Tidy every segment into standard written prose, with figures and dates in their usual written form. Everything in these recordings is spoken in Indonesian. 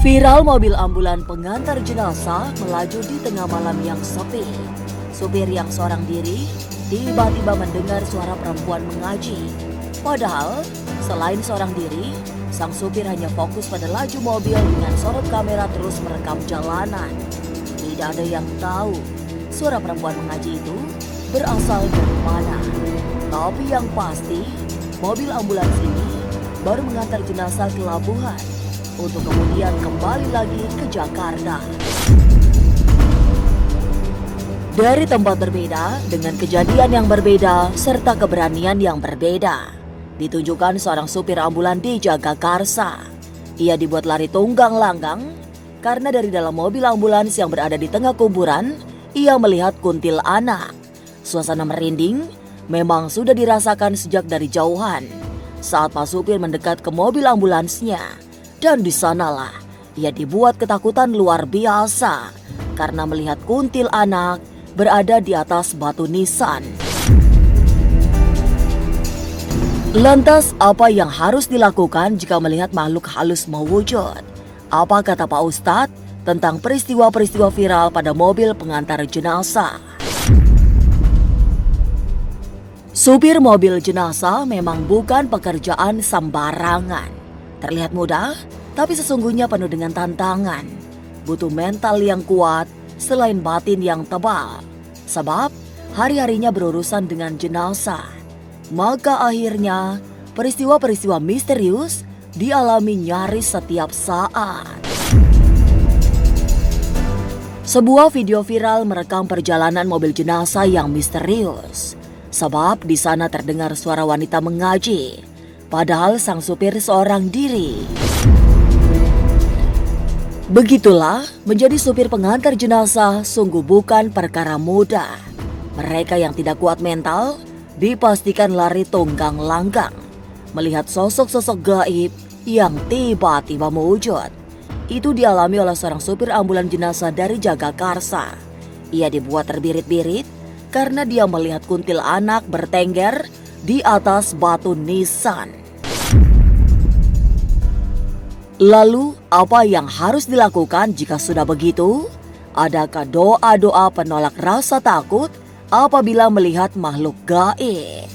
Viral mobil ambulan pengantar jenazah melaju di tengah malam yang sepi. Supir yang seorang diri tiba-tiba mendengar suara perempuan mengaji. Padahal selain seorang diri, sang supir hanya fokus pada laju mobil dengan sorot kamera terus merekam jalanan. Tidak ada yang tahu suara perempuan mengaji itu berasal dari mana. Tapi yang pasti, mobil ambulans ini baru mengantar jenazah ke Labuhan untuk kemudian kembali lagi ke Jakarta. Dari tempat berbeda, dengan kejadian yang berbeda, serta keberanian yang berbeda, ditunjukkan seorang supir ambulan di Jagakarsa. Ia dibuat lari tunggang langgang karena dari dalam mobil ambulans yang berada di tengah kuburan, ia melihat kuntilanak. Suasana merinding memang sudah dirasakan sejak dari jauhan saat Pak Supir mendekat ke mobil ambulansnya. Dan di sanalah ia dibuat ketakutan luar biasa karena melihat kuntilanak berada di atas batu nisan. Lantas apa yang harus dilakukan jika melihat makhluk halus mewujud? Apa kata Pak Ustadz tentang peristiwa-peristiwa viral pada mobil pengantar jenazah? Supir mobil jenazah memang bukan pekerjaan sembarangan. Terlihat mudah, tapi sesungguhnya penuh dengan tantangan. Butuh mental yang kuat selain batin yang tebal. Sebab hari-harinya berurusan dengan jenazah. Maka akhirnya peristiwa-peristiwa misterius dialami nyaris setiap saat. Sebuah video viral merekam perjalanan mobil jenazah yang misterius. Sebab di sana terdengar suara wanita mengaji. Padahal sang supir seorang diri. Begitulah, menjadi supir pengantar jenazah sungguh bukan perkara mudah. Mereka yang tidak kuat mental dipastikan lari tunggang langgang melihat sosok-sosok gaib yang tiba-tiba mewujud. Itu dialami oleh seorang supir ambulan jenazah dari Jagakarsa. Ia dibuat terbirit-birit karena dia melihat kuntilanak bertengger di atas batu nisan. Lalu, apa yang harus dilakukan jika sudah begitu? Adakah doa-doa penolak rasa takut apabila melihat makhluk gaib?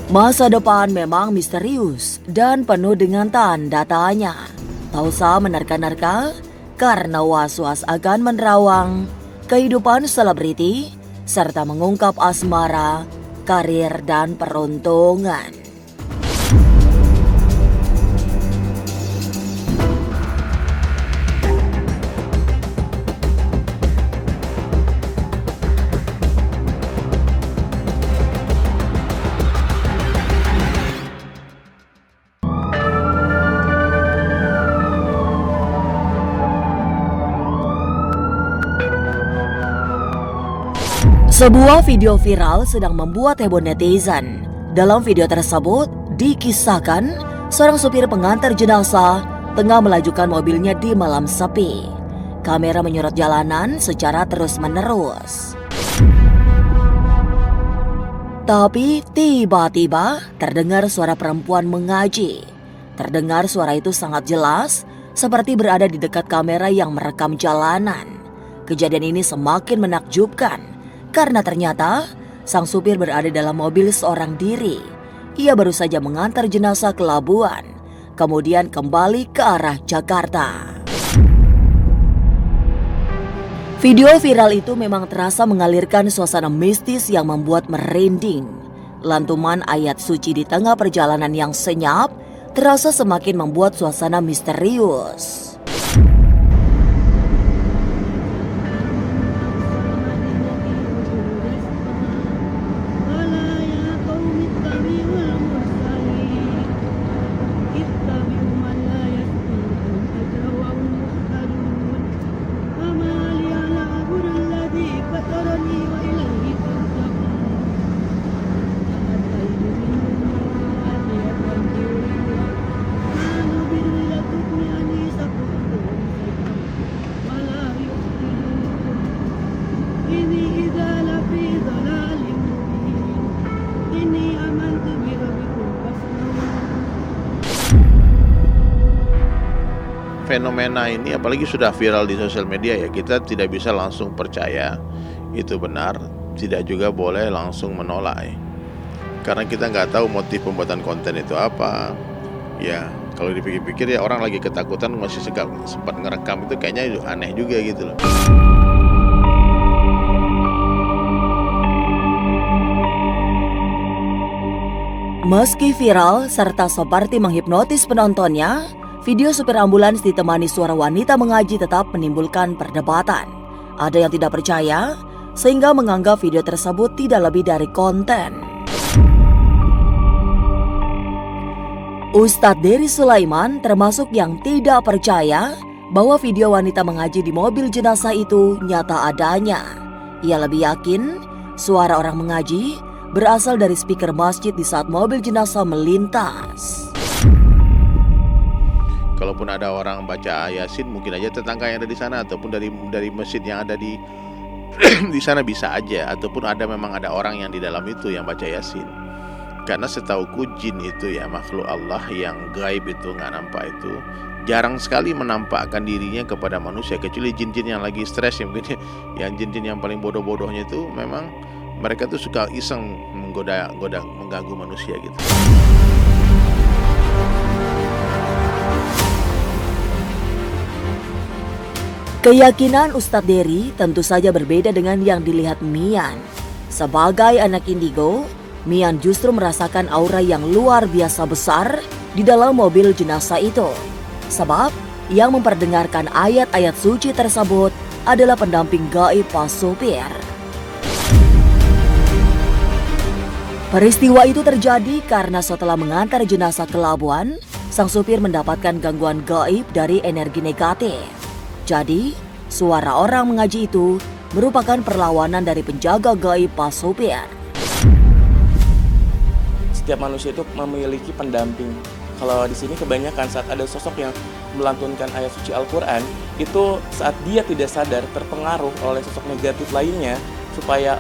Masa depan memang misterius dan penuh dengan tanda tanya. Tak usah menerka-nerka karena was-was akan menerawang kehidupan selebriti serta mengungkap asmara, karir, dan peruntungan. Sebuah video viral sedang membuat heboh netizen. Dalam video tersebut dikisahkan seorang supir pengantar jenazah tengah melajukan mobilnya di malam sepi. Kamera menyorot jalanan secara terus-menerus. Tapi tiba-tiba terdengar suara perempuan mengaji. Terdengar suara itu sangat jelas, seperti berada di dekat kamera yang merekam jalanan. Kejadian ini semakin menakjubkan. Karena ternyata sang supir berada dalam mobil seorang diri. Ia baru saja mengantar jenazah ke Labuan, kemudian kembali ke arah Jakarta. Video viral itu memang terasa mengalirkan suasana mistis yang membuat merinding. Lantuman ayat suci di tengah perjalanan yang senyap terasa semakin membuat suasana misterius. fenomena ini apalagi sudah viral di sosial media ya, kita tidak bisa langsung percaya itu benar, tidak juga boleh langsung menolak. Karena kita nggak tahu motif pembuatan konten itu apa. Ya, kalau dipikir-pikir ya orang lagi ketakutan masih sempat ngerekam itu kayaknya aneh juga gitu loh. Meski viral serta seperti menghipnotis penontonnya, video supir ambulans ditemani suara wanita mengaji tetap menimbulkan perdebatan. Ada yang tidak percaya, sehingga menganggap video tersebut tidak lebih dari konten. Ustadz Dery Sulaiman termasuk yang tidak percaya bahwa video wanita mengaji di mobil jenazah itu nyata adanya. Ia lebih yakin suara orang mengaji berasal dari speaker masjid di saat mobil jenazah melintas. Kalaupun ada orang baca Yasin, mungkin aja tetangga yang ada di sana ataupun dari masjid yang ada di di sana bisa aja, ataupun memang ada orang yang di dalam itu yang baca Yasin. Karena setauku jin itu ya makhluk Allah yang gaib itu, nggak nampak itu, jarang sekali menampakkan dirinya kepada manusia, kecuali jin-jin yang lagi stres ya, mungkin yang jin-jin yang paling bodoh-bodohnya itu memang mereka tuh suka iseng mengganggu manusia gitu. Keyakinan Ustadz Dery tentu saja berbeda dengan yang dilihat Mian. Sebagai anak indigo, Mian justru merasakan aura yang luar biasa besar di dalam mobil jenazah itu. Sebab yang memperdengarkan ayat-ayat suci tersebut adalah pendamping gaib pas supir. Peristiwa itu terjadi karena setelah mengantar jenazah ke Labuan, sang supir mendapatkan gangguan gaib dari energi negatif. Jadi, suara orang mengaji itu merupakan perlawanan dari penjaga gaib pas supir. Setiap manusia itu memiliki pendamping. Kalau di sini kebanyakan saat ada sosok yang melantunkan ayat suci Al-Quran, itu saat dia tidak sadar terpengaruh oleh sosok negatif lainnya, supaya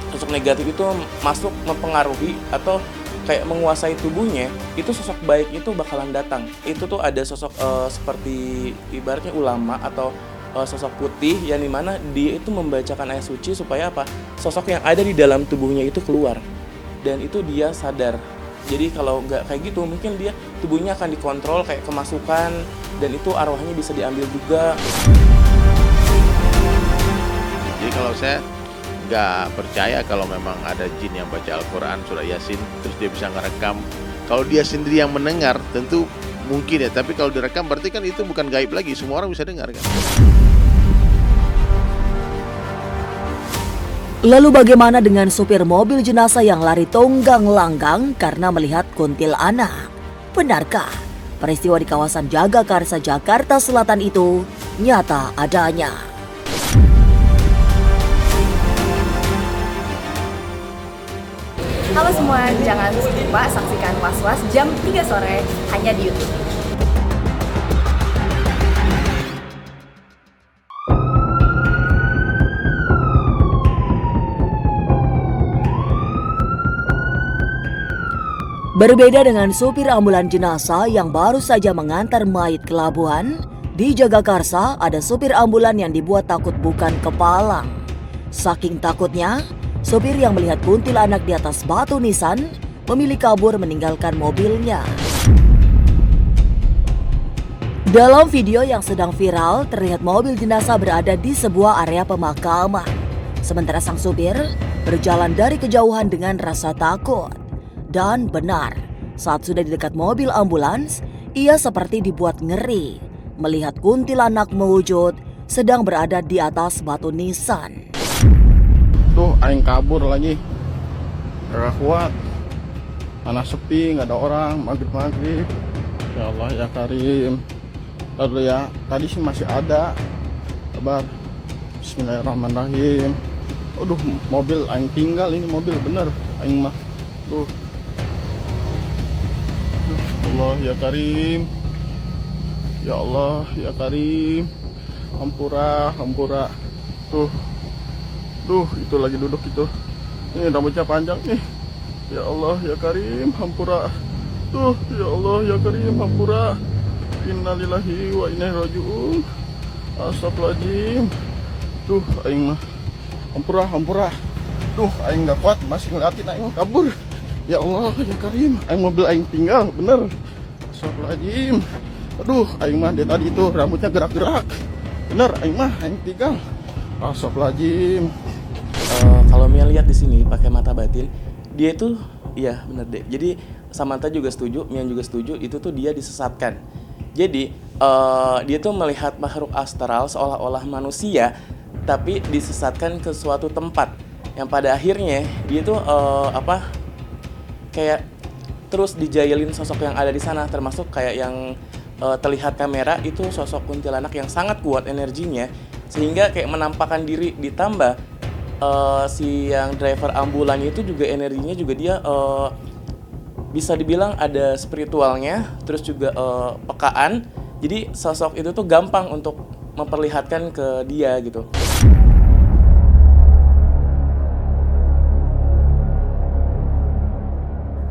sosok negatif itu masuk mempengaruhi atau kayak menguasai tubuhnya, itu sosok baik itu bakalan datang. Itu tuh ada sosok seperti ibaratnya ulama atau sosok putih yang dimana dia itu membacakan ayat suci supaya apa? Sosok yang ada di dalam tubuhnya itu keluar. Dan itu dia sadar. Jadi kalau nggak kayak gitu, mungkin dia tubuhnya akan dikontrol kayak kemasukan, dan itu arwahnya bisa diambil juga. Jadi kalau saya nggak percaya kalau memang ada jin yang baca Al-Quran, surah Yasin, terus dia bisa ngerekam. Kalau dia sendiri yang mendengar, tentu mungkin ya. Tapi kalau direkam berarti kan itu bukan gaib lagi, semua orang bisa dengar kan. Lalu bagaimana dengan supir mobil jenazah yang lari tunggang-langgang karena melihat kuntilanak? Benarkah peristiwa di kawasan Jagakarsa, Jakarta Selatan itu nyata adanya? Halo semua, jangan lupa saksikan Was-Was jam 3 sore hanya di YouTube. Berbeda dengan supir ambulan jenazah yang baru saja mengantar mayit ke Labuan, di Jagakarsa ada supir ambulan yang dibuat takut bukan kepalang. Saking takutnya, supir yang melihat kuntilanak di atas batu nisan memilih kabur meninggalkan mobilnya. Dalam video yang sedang viral, terlihat mobil jenazah berada di sebuah area pemakaman. Sementara sang supir berjalan dari kejauhan dengan rasa takut. Dan benar, saat sudah di dekat mobil ambulans, ia seperti dibuat ngeri melihat kuntilanak mewujud sedang berada di atas batu nisan. Tuh, aing kabur lagi. Gak kuat. Mana sepi, gak ada orang, maghrib-maghrib. Ya Allah ya Karim. Lalu ya, tadi sih masih ada. Sabar. Bismillahirrahmanirrahim. Aduh, mobil aing tinggal ini mobil bener. Aing mah. Tuh. Allah ya Karim. Ya Allah ya Karim. Hampura, hampura. Tuh. Duh, itu lagi duduk itu. Ini rambutnya panjang nih. Ya Allah ya Karim, hampura. Tuh, ya Allah ya Karim, hampura. innalillahi wa inna ilaihi rajiun. Astagfirullahaladzim. Duh, aing mah hampura. Duh, aing gak kuat, masih ngeliatin aing kabur. Ya Allah, ya Karim, aing mobil aing tinggal, bener. Astagfirullahaladzim. Aduh, aing mah dari tadi itu rambutnya gerak-gerak. Bener, aing mah aing tinggal. Astagfirullahaladzim. Kalau Mia lihat di sini pakai mata batin, dia itu, iya bener deh. Jadi Samantha juga setuju, Mia juga setuju, itu tuh dia disesatkan. Jadi dia tuh melihat makhluk astral seolah-olah manusia, tapi disesatkan ke suatu tempat yang pada akhirnya dia tuh kayak terus dijailin sosok yang ada di sana, termasuk kayak yang terlihat kamera itu sosok kuntilanak yang sangat kuat energinya, sehingga kayak menampakkan diri. Ditambah si yang driver ambulan itu juga energinya juga dia bisa dibilang ada spiritualnya, terus juga pekaan. Jadi sosok itu tuh gampang untuk memperlihatkan ke dia gitu.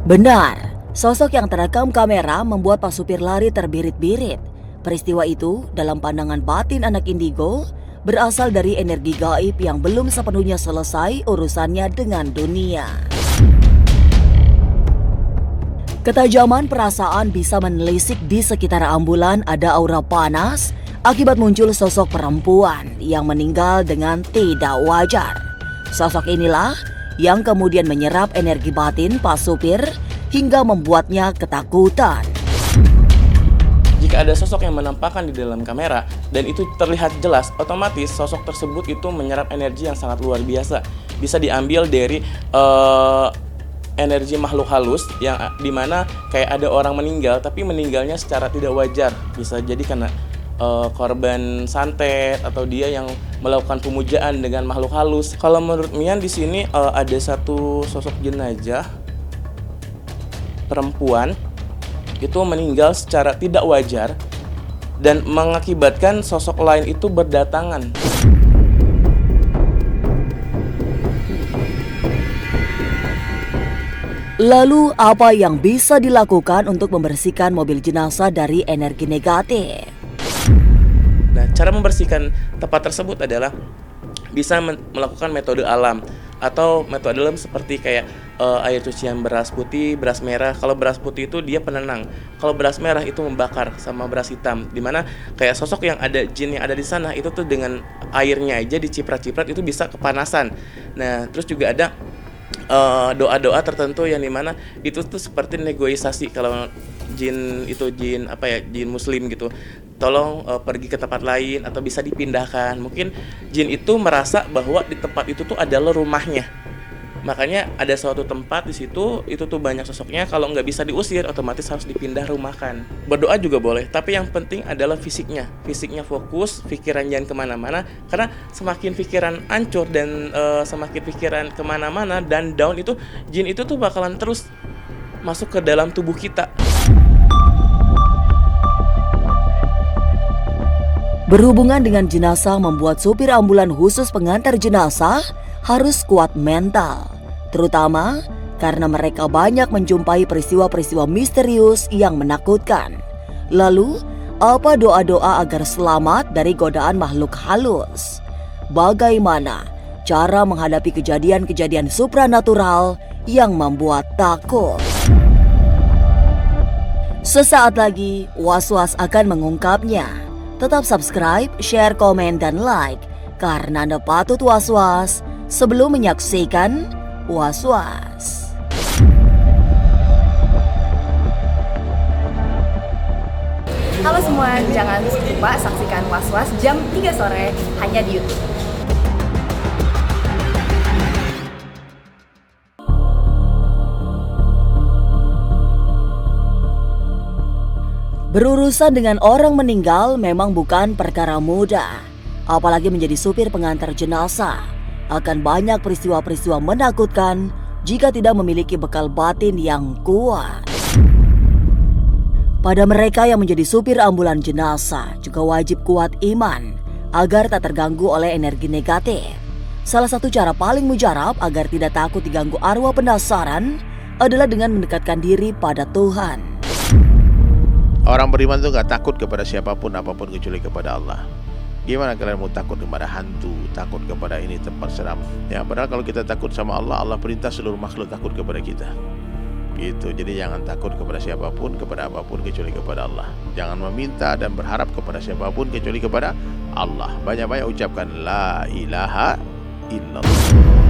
Benar, sosok yang terekam kamera membuat Pak Supir lari terbirit-birit. Peristiwa itu dalam pandangan batin anak indigo berasal dari energi gaib yang belum sepenuhnya selesai urusannya dengan dunia. Ketajaman perasaan bisa menelisik di sekitar ambulan ada aura panas akibat muncul sosok perempuan yang meninggal dengan tidak wajar. Sosok inilah yang kemudian menyerap energi batin Pak Supir hingga membuatnya ketakutan. Jika ada sosok yang menampakkan di dalam kamera dan itu terlihat jelas, otomatis sosok tersebut itu menyerap energi yang sangat luar biasa. Bisa diambil dari energi makhluk halus yang dimana kayak ada orang meninggal tapi meninggalnya secara tidak wajar. Bisa jadi karena korban santet atau dia yang melakukan pemujaan dengan makhluk halus. Kalau menurut Mian di sini ada satu sosok jenazah perempuan itu meninggal secara tidak wajar dan mengakibatkan sosok lain itu berdatangan. Lalu apa yang bisa dilakukan untuk membersihkan mobil jenazah dari energi negatif? Nah, cara membersihkan tempat tersebut adalah bisa melakukan metode alam atau metode alam seperti kayak air cucian beras putih, beras merah. Kalau beras putih itu dia penenang. Kalau beras merah itu membakar sama beras hitam. Dimana kayak sosok yang ada jin yang ada di sana itu tuh dengan airnya aja diciprat-ciprat itu bisa kepanasan. Nah, terus juga ada doa-doa tertentu yang dimana itu tuh seperti negosiasi. Kalau jin itu jin muslim gitu, tolong pergi ke tempat lain atau bisa dipindahkan. Mungkin jin itu merasa bahwa di tempat itu tuh adalah rumahnya, makanya ada suatu tempat di situ itu tuh banyak sosoknya. Kalau nggak bisa diusir, otomatis harus dipindah rumahkan. Berdoa juga boleh, tapi yang penting adalah fisiknya fokus, pikiran jangan kemana-mana. Karena semakin pikiran hancur dan semakin pikiran kemana-mana dan down, itu jin itu tuh bakalan terus masuk ke dalam tubuh kita. Berhubungan dengan jenazah membuat supir ambulan khusus pengantar jenazah harus kuat mental, terutama karena mereka banyak menjumpai peristiwa-peristiwa misterius yang menakutkan. Lalu, apa doa-doa agar selamat dari godaan makhluk halus? Bagaimana cara menghadapi kejadian-kejadian supranatural yang membuat takut? Sesaat lagi, Was-Was akan mengungkapnya. Tetap subscribe, share, komen, dan like, karena Anda patut was-was sebelum menyaksikan Was-Was. Halo semua, jangan lupa saksikan Was-Was jam 3 sore hanya di YouTube. Berurusan dengan orang meninggal memang bukan perkara mudah, apalagi menjadi supir pengantar jenazah. Akan banyak peristiwa-peristiwa menakutkan jika tidak memiliki bekal batin yang kuat. Pada mereka yang menjadi supir ambulan jenazah juga wajib kuat iman agar tak terganggu oleh energi negatif. Salah satu cara paling mujarab agar tidak takut diganggu arwah penasaran adalah dengan mendekatkan diri pada Tuhan. Orang beriman tuh gak takut kepada siapapun apapun kecuali kepada Allah. Gimana kalian mau takut kepada hantu, takut kepada ini tempat seram? Ya, padahal kalau kita takut sama Allah, Allah perintah seluruh makhluk takut kepada kita. Gitu. Jadi jangan takut kepada siapapun, kepada apapun kecuali kepada Allah. Jangan meminta dan berharap kepada siapapun kecuali kepada Allah. Banyak-banyak ucapkan la ilaha illallah.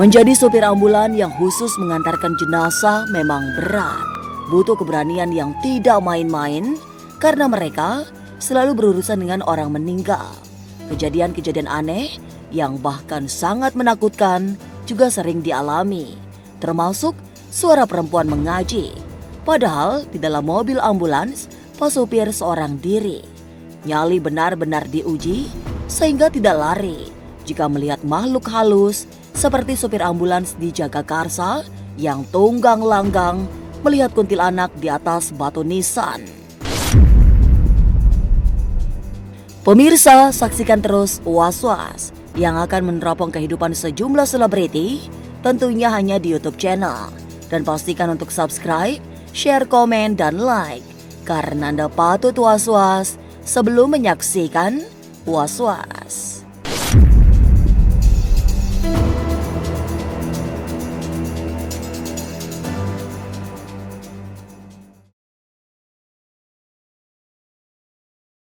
Menjadi sopir ambulan yang khusus mengantarkan jenazah memang berat. Butuh keberanian yang tidak main-main karena mereka selalu berurusan dengan orang meninggal. Kejadian-kejadian aneh yang bahkan sangat menakutkan juga sering dialami, termasuk suara perempuan mengaji. Padahal di dalam mobil ambulans, Pak Supir seorang diri. Nyali benar-benar diuji sehingga tidak lari jika melihat makhluk halus seperti supir ambulans di Jagakarsa yang tunggang langgang melihat kuntilanak di atas batu nisan. Pemirsa, saksikan terus Was-Was yang akan meneropong kehidupan sejumlah selebriti, tentunya hanya di YouTube channel. Dan pastikan untuk subscribe, share, komen, dan like, karena Anda patut was-was sebelum menyaksikan Was-Was.